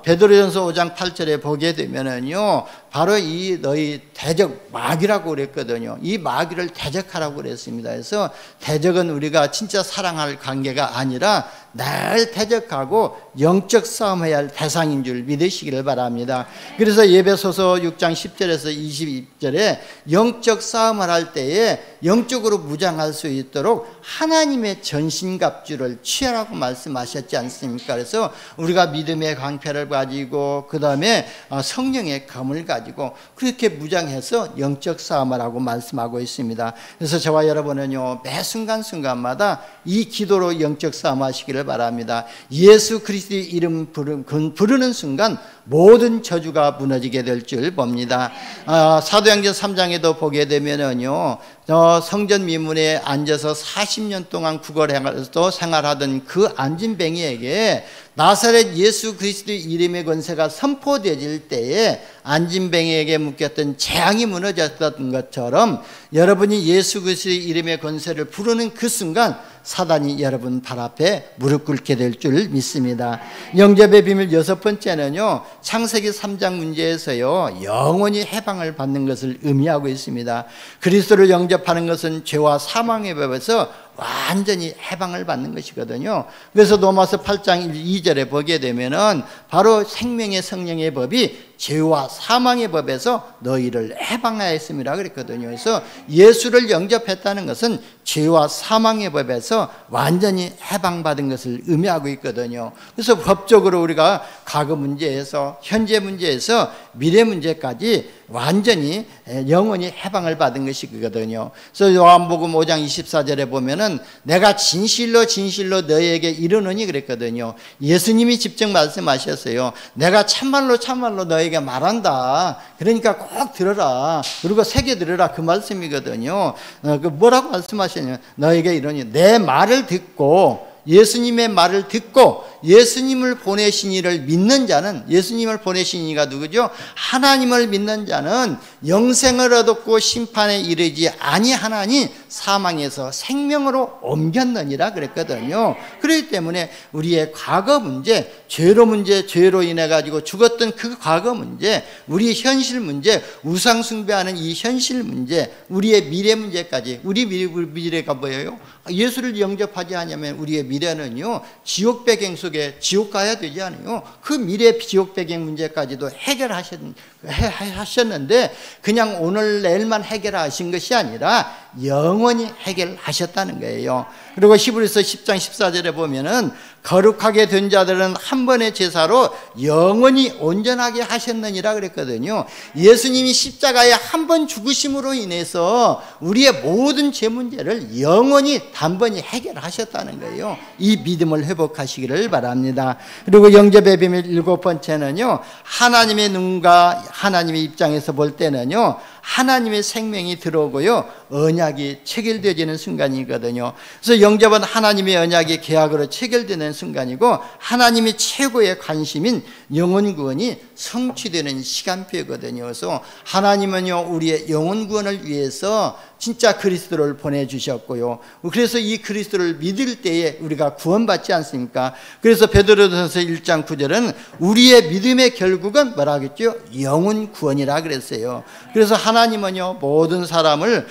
베드로전서 5장 8절에 보게 되면은요, 바로 이 너희 대적 마귀라고 그랬거든요. 이 마귀를 대적하라고 그랬습니다. 그래서 대적은 우리가 진짜 사랑할 관계가 아니라 늘 대적하고 영적 싸움해야 할 대상인 줄 믿으시기를 바랍니다. 그래서 예배소서 6장 10절에서 22절에 영적 싸움을 할 때에 영적으로 무장할 수 있도록 하나님의 전신갑주를 취하라고 말씀하셨지 않습니까? 그래서 우리가 믿음의 강패를 가지고 그 다음에 성령의 검을 가지고 그렇게 무장해서 영적 싸움을 하고 말씀하고 있습니다. 그래서 저와 여러분은요, 매 순간순간마다 이 기도로 영적 싸움 하시기를 바랍니다. 예수 그리스도의 이름 부르는 순간 모든 저주가 무너지게 될 줄 봅니다. 사도행전 3장에도 보게 되면은요, 성전 미문에 앉아서 40년 동안 구걸해서 생활하던 그 안진뱅이에게 나사렛 예수 그리스도의 이름의 권세가 선포되질 때에 안진뱅이에게 묶였던 재앙이 무너졌던 것처럼 여러분이 예수 그리스도의 이름의 권세를 부르는 그 순간 사단이 여러분 발 앞에 무릎 꿇게 될 줄 믿습니다. 영접의 비밀 여섯 번째는요, 창세기 3장 문제에서요, 영원히 해방을 받는 것을 의미하고 있습니다. 그리스도를 영접하는 것은 죄와 사망의 법에서 완전히 해방을 받는 것이거든요. 그래서 로마서 8장 2절에 보게 되면은 바로 생명의 성령의 법이 죄와 사망의 법에서 너희를 해방하였습니다 그랬거든요. 그래서 예수를 영접했다는 것은 죄와 사망의 법에서 완전히 해방받은 것을 의미하고 있거든요. 그래서 법적으로 우리가 과거 문제에서 현재 문제에서 미래 문제까지 완전히 영원히 해방을 받은 것이거든요. 그래서 요한복음 5장 24절에 보면은 내가 진실로 진실로 너희에게 이르노니 그랬거든요. 예수님이 직접 말씀하셨어요. 내가 참말로 참말로 너희에게 말한다. 그러니까 꼭 들어라. 그리고 새겨 들으라. 그 말씀이거든요. 그 뭐라고 말씀하셨냐면 너희에게 이러니 내 말을 듣고 예수님의 말을 듣고 예수님을 보내신 이를 믿는 자는, 예수님을 보내신 이가 누구죠? 하나님을 믿는 자는 영생을 얻었고 심판에 이르지 아니하나니 사망에서 생명으로 옮겼느니라 그랬거든요. 그렇기 때문에 우리의 과거 문제, 죄로 인해 가지고 죽었던 그 과거 문제, 우리의 현실 문제, 우상 숭배하는 이 현실 문제, 우리의 미래 문제까지, 우리 미래가 뭐예요? 예수를 영접하지 않으면 우리의 미래는요, 지옥 배경 속에 지옥 가야 되지 않아요? 그 미래 지옥 배경 문제까지도 해결하셨는데 그냥 오늘 내일만 해결하신 것이 아니라 영원히 해결하셨다는 거예요. 그리고 히브리서 10장 14절에 보면은 거룩하게 된 자들은 한 번의 제사로 영원히 온전하게 하셨느니라 그랬거든요. 예수님이 십자가에 한 번 죽으심으로 인해서 우리의 모든 죄 문제를 영원히 단번에 해결하셨다는 거예요. 이 믿음을 회복하시기를 바랍니다. 그리고 영접의 비밀 일곱 번째는요, 하나님의 눈과 하나님의 입장에서 볼 때는요, 하나님의 생명이 들어오고요, 언약이 체결되어지는 순간이거든요. 그래서 영접은 하나님의 언약이 계약으로 체결되는 순간이고 하나님이 최고의 관심인 영혼 구원이 성취되는 시간표거든요. 그래서 하나님은요, 우리의 영혼 구원을 위해서 진짜 그리스도를 보내주셨고요, 그래서 이 그리스도를 믿을 때에 우리가 구원받지 않습니까? 그래서 베드로전서 1장 9절은 우리의 믿음의 결국은 뭐라 하겠죠? 영혼 구원이라 그랬어요. 그래서 하나님은요, 모든 사람을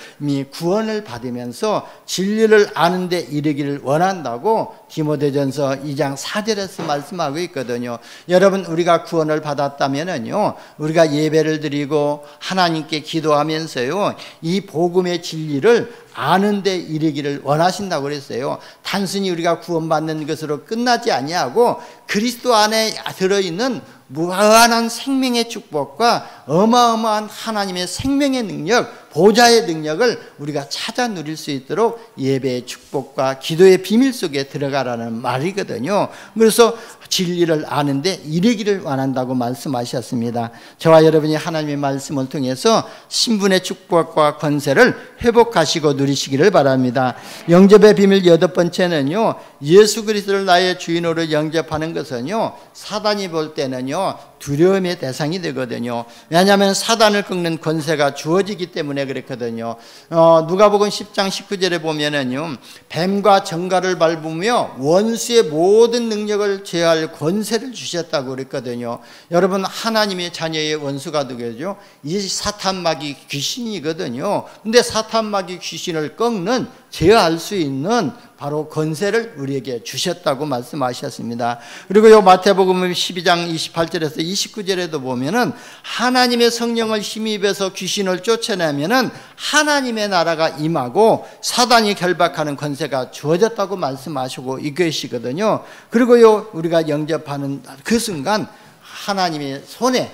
구원을 받으면서 진리를 아는 데 이르기를 원한다고 디모데전서 2장 4절에서 말씀하고 있거든요. 여러분, 우리가 구원을 받았다면은요, 우리가 예배를 드리고 하나님께 기도하면서요, 이 복음의 진리를 아는데 이르기를 원하신다고 그랬어요. 단순히 우리가 구원받는 것으로 끝나지 아니하고 그리스도 안에 들어있는 무한한 생명의 축복과 어마어마한 하나님의 생명의 능력, 보좌의 능력을 우리가 찾아 누릴 수 있도록 예배의 축복과 기도의 비밀 속에 들어가라는 말이거든요. 그래서 진리를 아는데 이르기를 원한다고 말씀하셨습니다. 저와 여러분이 하나님의 말씀을 통해서 신분의 축복과 권세를 회복하시고 누리시기를 바랍니다. 영접의 비밀 8번째는요, 예수 그리스도를 나의 주인으로 영접하는 것은요, 사단이 볼 때는요 두려움의 대상이 되거든요. 왜냐하면 사단을 꺾는 권세가 주어지기 때문에 그렇거든요. 누가복음 10장 19절에 보면은요, 뱀과 정갈을 밟으며 원수의 모든 능력을 제어할 권세를 주셨다고 그랬거든요. 여러분, 하나님의 자녀의 원수가 누구죠? 이 사탄마귀 귀신이거든요. 근데 사탄마귀 귀신을 꺾는, 제어할 수 있는 바로 권세를 우리에게 주셨다고 말씀하셨습니다. 그리고 요 마태복음 12장 28절에서 29절에도 보면은 하나님의 성령을 힘입어서 귀신을 쫓아내면은 하나님의 나라가 임하고 사단이 결박하는 권세가 주어졌다고 말씀하시고 이것이거든요. 그리고 요 우리가 영접하는 그 순간 하나님의 손에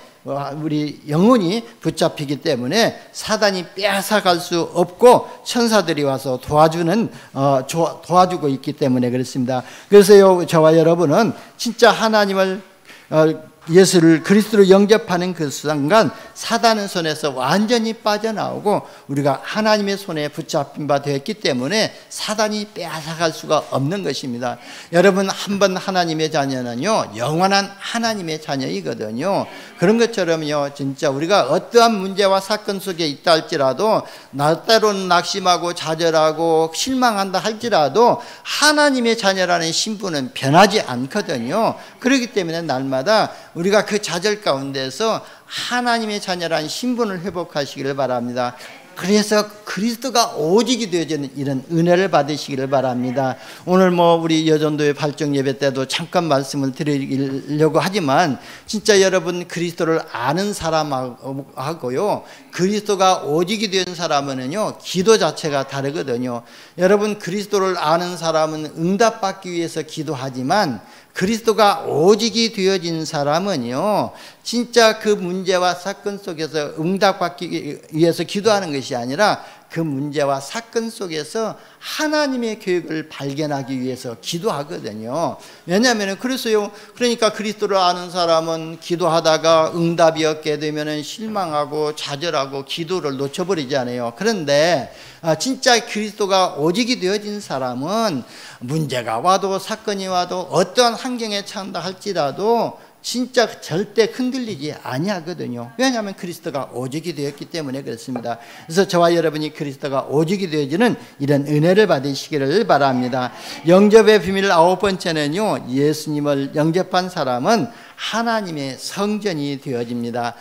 우리 영혼이 붙잡히기 때문에 사단이 빼앗아갈 수 없고 천사들이 와서 도와주고 있기 때문에 그렇습니다. 그래서요, 저와 여러분은 진짜 하나님을 예수를 그리스도로 영접하는 그 순간 사단의 손에서 완전히 빠져나오고 우리가 하나님의 손에 붙잡힌 바 되었기 때문에 사단이 빼앗아갈 수가 없는 것입니다. 여러분, 한번 하나님의 자녀는요 영원한 하나님의 자녀이거든요. 그런 것처럼요, 진짜 우리가 어떠한 문제와 사건 속에 있다 할지라도, 때로는 낙심하고 좌절하고 실망한다 할지라도 하나님의 자녀라는 신분은 변하지 않거든요. 그렇기 때문에 날마다 우리가 그 좌절 가운데서 하나님의 자녀라는 신분을 회복하시기를 바랍니다. 그래서 그리스도가 오직이 되어지는 이런 은혜를 받으시기를 바랍니다. 오늘 우리 여전도의 발정 예배 때도 잠깐 말씀을 드리려고 하지만, 진짜 여러분, 그리스도를 아는 사람하고요 그리스도가 오직이 된 사람은요 기도 자체가 다르거든요. 여러분, 그리스도를 아는 사람은 응답받기 위해서 기도하지만 그리스도가 오직이 되어진 사람은요 진짜 그 문제와 사건 속에서 응답받기 위해서 기도하는 것이 아니라 그 문제와 사건 속에서 하나님의 계획을 발견하기 위해서 기도하거든요. 왜냐하면 그러니까 그리스도를 아는 사람은 기도하다가 응답이 없게 되면 실망하고 좌절하고 기도를 놓쳐버리잖아요. 그런데 진짜 그리스도가 오직이 되어진 사람은 문제가 와도 사건이 와도 어떠한 환경에 처한다 할지라도 진짜 절대 흔들리지 아니하거든요. 왜냐하면 그리스도가 오직이 되었기 때문에 그렇습니다. 그래서 저와 여러분이 그리스도가 오직이 되어지는 이런 은혜를 받으시기를 바랍니다. 영접의 비밀 9번째는요, 예수님을 영접한 사람은 하나님의 성전이 되어집니다.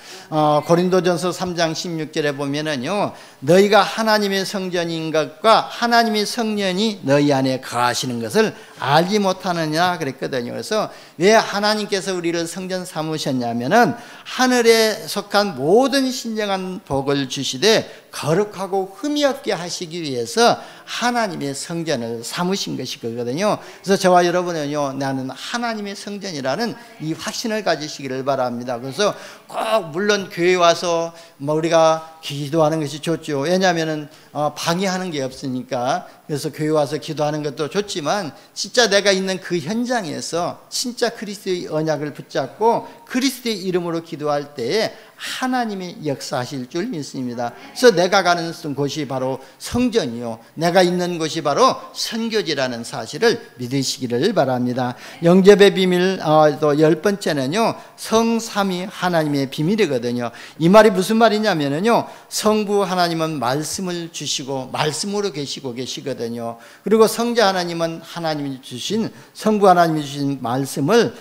고린도전서 3장 16절에 보면은요, 너희가 하나님의 성전인 것과 하나님의 성령이 너희 안에 거하시는 것을 알지 못하느냐 그랬거든요. 그래서 왜 하나님께서 우리를 성전 삼으셨냐면은 하늘에 속한 모든 신령한 복을 주시되 거룩하고 흠이 없게 하시기 위해서 하나님의 성전을 삼으신 것이거든요. 그래서 저와 여러분은요, 나는 하나님의 성전이라는 이 확신을 가지시기를 바랍니다. 그래서 꼭 물론 교회 와서 우리가 기도하는 것이 좋죠. 왜냐하면은 방해하는 게 없으니까. 그래서 교회 와서 기도하는 것도 좋지만 진짜 내가 있는 그 현장에서 진짜 그리스도의 언약을 붙잡고 그리스도의 이름으로 기도할 때에 하나님이 역사하실 줄 믿습니다. 그래서 내가 가는 곳이 바로 성전이요, 내가 있는 곳이 바로 선교지라는 사실을 믿으시기를 바랍니다. 영접의 비밀 또 10번째는요 성삼위 하나님의 비밀이거든요. 이 말이 무슨 말이냐면요, 성부 하나님은 말씀을 주시고 말씀으로 계시거든요. 그리고 성자 하나님은 하나님이 주신, 성부 하나님이 주신 말씀을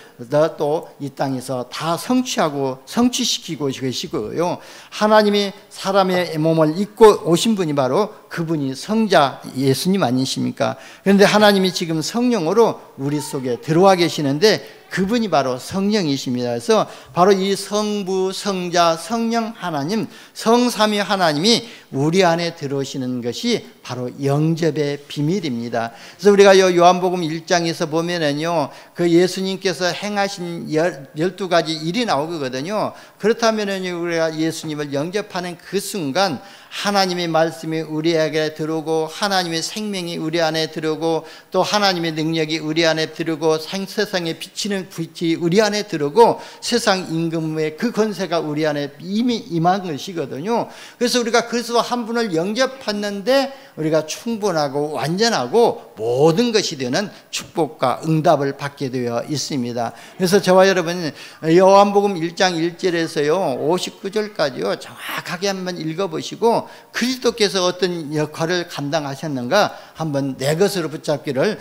또 이 땅에서 다 성취하고 성취시키고 계시고요. 하나님이 사람의 몸을 입고 오신 분이 바로 그분이 성자 예수님 아니십니까? 그런데 하나님이 지금 성령으로 우리 속에 들어와 계시는데 그분이 바로 성령이십니다. 그래서 바로 이 성부, 성자, 성령 하나님, 성삼위 하나님이 우리 안에 들어오시는 것이 바로 영접의 비밀입니다. 그래서 우리가 요한복음 1장에서 보면은요, 그 예수님께서 행하신 12가지 일이 나오거든요. 그렇다면은요, 우리가 예수님을 영접하는 그 순간 하나님의 말씀이 우리에게 들어오고 하나님의 생명이 우리 안에 들어오고 또 하나님의 능력이 우리 안에 들어오고 세상에 비치는 빛이 우리 안에 들어오고 세상 임금의 그 권세가 우리 안에 이미 임한 것이거든요. 그래서 우리가 그리스도 한 분을 영접했는데 우리가 충분하고 완전하고 모든 것이 되는 축복과 응답을 받게 되어 있습니다. 그래서 저와 여러분 요한복음 1장 1절에서요 59절까지요 정확하게 한번 읽어보시고 그리스도께서 어떤 역할을 감당하셨는가 한번 내 것으로 붙잡기를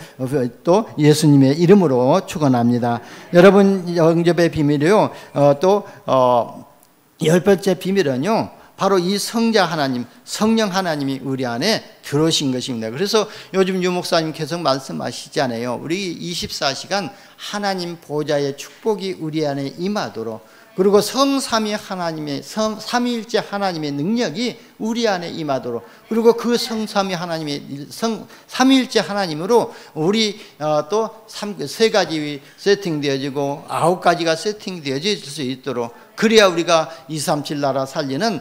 또 예수님의 이름으로 축원합니다. 여러분 영접의 비밀이요 또 10번째 비밀은요 바로 이 성자 하나님, 성령 하나님이 우리 안에 들어오신 것입니다. 그래서 요즘 유 목사님 계속 말씀하시잖아요. 우리 24시간 하나님 보좌의 축복이 우리 안에 임하도록 그리고 성삼위 하나님의 삼위일체 하나님의 능력이 우리 안에 임하도록 그리고 그 성삼위 하나님의 삼위일체 하나님으로 우리 또 세 가지 세팅되어지고 9가지가 세팅되어질 수 있도록 그래야 우리가 237 나라 살리는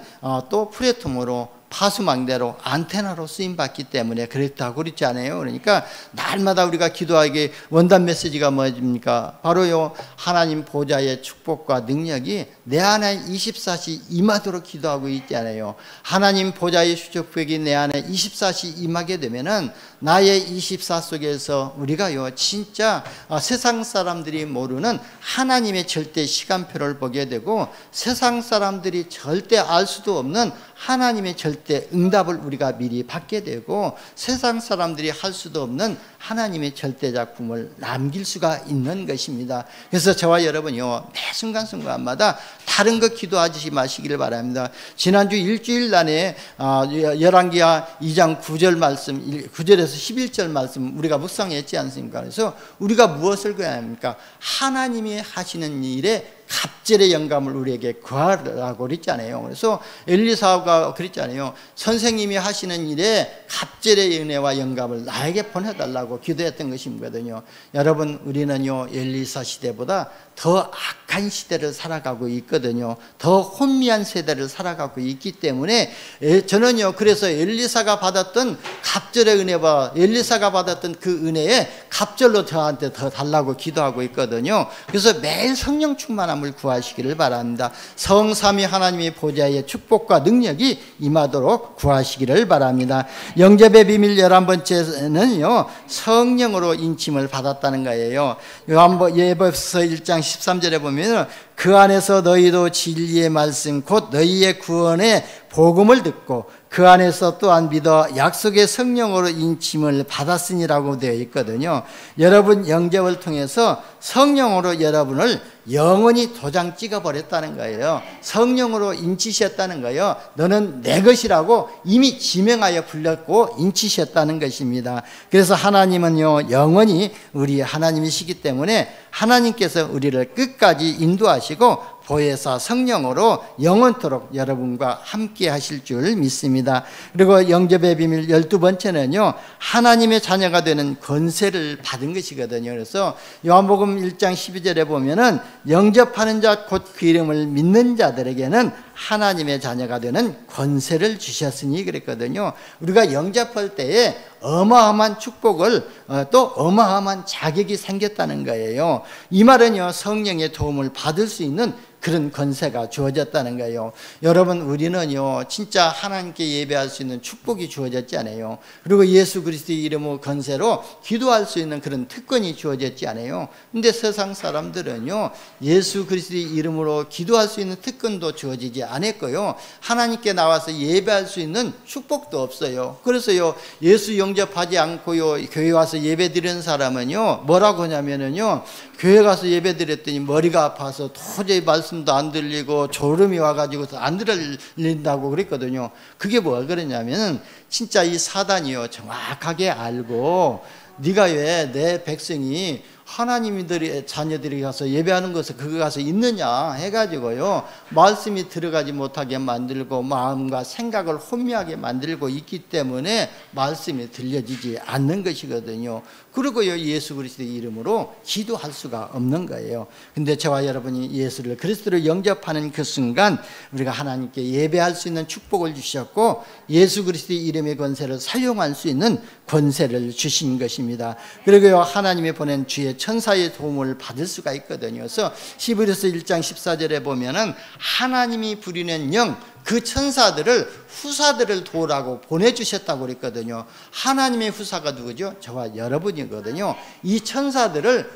또 플랫폼으로 파수망대로 안테나로 쓰임받기 때문에 그랬다고 그랬지 않아요? 그러니까 날마다 우리가 기도하기 원단 메시지가 뭐입니까? 바로요 하나님 보좌의 축복과 능력이 내 안에 24시 임하도록 기도하고 있잖아요. 하나님 보좌의 축복이 내 안에 24시 임하게 되면은 나의 24 속에서 우리가요 진짜 세상 사람들이 모르는 하나님의 절대 시간표를 보게 되고 세상 사람들이 절대 알 수도 없는 하나님의 절대 응답을 우리가 미리 받게 되고 세상 사람들이 할 수도 없는 하나님의 절대 작품을 남길 수가 있는 것입니다. 그래서 저와 여러분이요 매 순간순간마다 다른 것 기도하지 마시기를 바랍니다. 지난주 일주일 내내 열왕기하 2장 9절 말씀 9절에서 11절 말씀 우리가 묵상했지 않습니까? 그래서 우리가 무엇을 구해야 합니까? 하나님이 하시는 일에 갑절의 영감을 우리에게 구하라고 그랬잖아요. 그래서 엘리사가 그랬잖아요. 선생님이 하시는 일에 갑절의 은혜와 영감을 나에게 보내달라고 기도했던 것이거든요. 여러분 우리는요 엘리사 시대보다 더 악한 시대를 살아가고 있거든요. 더 혼미한 세대를 살아가고 있기 때문에 저는요 그래서 엘리사가 받았던 갑절의 은혜와 엘리사가 받았던 그 은혜에 갑절로 저한테 더 달라고 기도하고 있거든요. 그래서 매일 성령 충만함을 구하시기를 바랍니다. 성삼위 하나님의 보좌의 축복과 능력이 임하도록 구하시기를 바랍니다. 영접의 비밀 11번째는요 성령으로 인침을 받았다는 거예요. 예배서 1장 13절에 보면 그 안에서 너희도 진리의 말씀 곧 너희의 구원의 복음을 듣고 그 안에서 또한 믿어 약속의 성령으로 인침을 받았으니라고 되어 있거든요. 여러분 영접을 통해서 성령으로 여러분을 영원히 도장 찍어버렸다는 거예요. 성령으로 인치셨다는 거예요. 너는 내 것이라고 이미 지명하여 불렸고 인치셨다는 것입니다. 그래서 하나님은요 영원히 우리 하나님이시기 때문에 하나님께서 우리를 끝까지 인도하시고 보혜사 성령으로 영원토록 여러분과 함께 하실 줄 믿습니다. 그리고 영접의 비밀 12번째는요 하나님의 자녀가 되는 권세를 받은 것이거든요. 그래서 요한복음 1장 12절에 보면은 영접하는 자 곧 그 이름을 믿는 자들에게는 하나님의 자녀가 되는 권세를 주셨으니 그랬거든요. 우리가 영접할 때에 어마어마한 축복을 또 어마어마한 자격이 생겼다는 거예요. 이 말은요 성령의 도움을 받을 수 있는 그런 권세가 주어졌다는 거예요. 여러분 우리는요 진짜 하나님께 예배할 수 있는 축복이 주어졌지 않아요. 그리고 예수 그리스도의 이름으로 권세로 기도할 수 있는 그런 특권이 주어졌지 않아요. 근데 세상 사람들은요 예수 그리스도의 이름으로 기도할 수 있는 특권도 주어지지 안 했고요. 하나님께 나와서 예배할 수 있는 축복도 없어요. 그래서요, 예수 영접하지 않고요, 교회 와서 예배 드리는 사람은요, 뭐라고 하냐면은요, 교회 가서 예배 드렸더니 머리가 아파서 도저히 말씀도 안 들리고 졸음이 와가지고 안 들린다고 그랬거든요. 그게 뭐 그러냐면은 진짜 이 사단이요, 정확하게 알고 네가 왜 내 백성이 하나님들의 자녀들이 가서 예배하는 것을 그거 가서 있느냐 해가지고요, 말씀이 들어가지 못하게 만들고 마음과 생각을 혼미하게 만들고 있기 때문에 말씀이 들려지지 않는 것이거든요. 그리고요, 예수 그리스도의 이름으로 기도할 수가 없는 거예요. 근데 저와 여러분이 예수를 그리스도로 영접하는 그 순간 우리가 하나님께 예배할 수 있는 축복을 주셨고, 예수 그리스도의 이름의 권세를 사용할 수 있는 권세를 주신 것입니다. 그리고요, 하나님이 보낸 주의 천사의 도움을 받을 수가 있거든요. 그래서 히브리서 1장 14절에 보면은 하나님이 부리는 영, 그 천사들을 후사들을 도우라고 보내주셨다고 그랬거든요. 하나님의 후사가 누구죠? 저와 여러분이거든요. 이 천사들을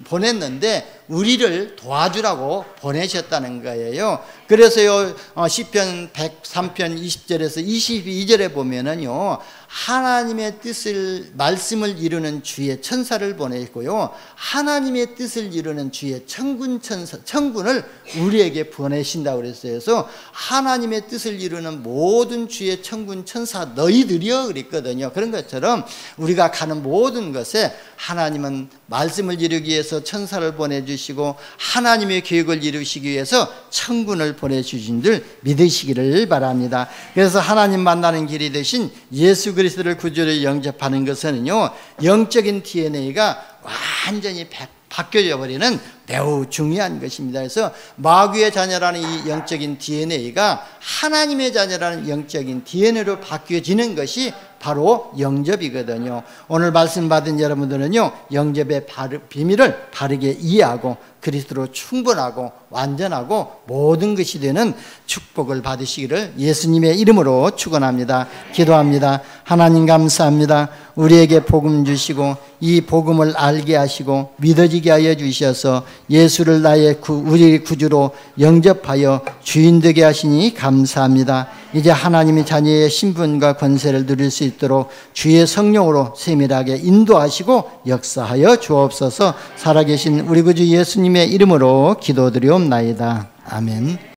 보냈는데 우리를 도와주라고 보내셨다는 거예요. 그래서요, 시편 103편 20절에서 22절에 보면은요, 하나님의 뜻을, 말씀을 이루는 주의 천사를 보내고요, 하나님의 뜻을 이루는 주의 천군을 우리에게 보내신다고 그랬어요. 그래서 하나님의 뜻을 이루는 모든 주의 천군 천사 너희들이여 그랬거든요. 그런 것처럼 우리가 가는 모든 것에 하나님은 말씀을 이루기 위해서 천사를 보내주시고 하나님의 계획을 이루시기 위해서 천군을 보내주신 줄 믿으시기를 바랍니다. 그래서 하나님 만나는 길이 되신 예수 그리스도를 구주로 영접하는 것은요, 영적인 DNA가 완전히 바뀌어져 버리는 매우 중요한 것입니다. 그래서 마귀의 자녀라는 이 영적인 DNA가 하나님의 자녀라는 영적인 DNA로 바뀌어지는 것이 바로 영접이거든요. 오늘 말씀 받은 여러분들은요, 영접의 비밀을 바르게 이해하고 그리스도로 충분하고 완전하고 모든 것이 되는 축복을 받으시기를 예수님의 이름으로 축원합니다. 기도합니다. 하나님 감사합니다. 우리에게 복음 주시고 이 복음을 알게 하시고 믿어지게 하여 주셔서 예수를 나의 우리 구주로 영접하여 주인 되게 하시니 감사합니다. 이제 하나님의 자녀의 신분과 권세를 누릴 수 있도록 주의 성령으로 세밀하게 인도하시고 역사하여 주옵소서. 살아계신 우리 구주 예수님의 이름으로 기도드리옵나이다. 아멘.